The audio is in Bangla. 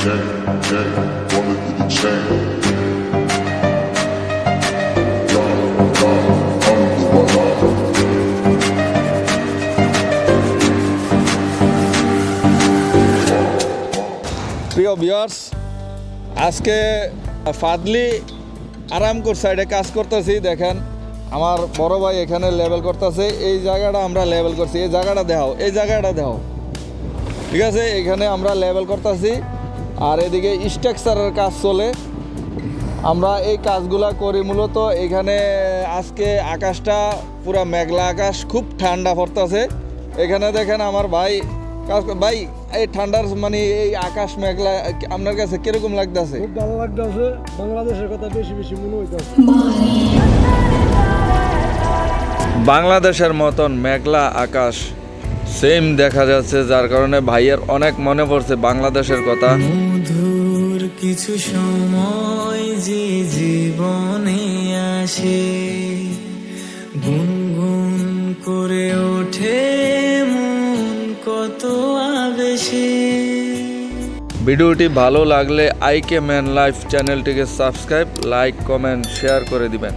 প্রিয় ভিউয়ার্স, আজকে ফাদলি আরাম কোর সাইডে কাজ করতেছি। দেখেন আমার বড় ভাই এখানে লেভেল করতেছে। এই জায়গাটা আমরা লেভেল করছি। এই জায়গাটা দেখাও, এই জায়গাটা দেখাও, ঠিক আছে? এখানে আমরা লেভেল করতেছি আর এদিকে স্ট্রাকচারের কাজ চলে। আমরা এই কাজগুলা করি মূলত এখানে। আজকে আকাশটা পুরা মেঘলা আকাশ, খুব ঠান্ডা পড়তেছে। এখানে দেখেন আমার ভাই কাজ। ভাই, এই ঠান্ডার মানে এই আকাশ মেঘলা আপনার কাছে কিরকম লাগতেছে? খুব ভালো লাগতেছে। বাংলাদেশের কথা বেশি বেশি মনে হইতেছে। বাংলাদেশের মতন মেঘলা আকাশ সেম দেখা যাচ্ছে, যার কারণে ভাইয়ের অনেক মনে পড়ছে বাংলাদেশের কথা। মধুর কিছু সময় যে জীবনে আসে, গুনগুন করে ওঠে মন কত আবেশে। ভিডিওটি ভালো লাগলে আইকে ম্যান লাইফ চ্যানেলটিকে সাবস্ক্রাইব, লাইক, কমেন্ট, শেয়ার করে দিবেন।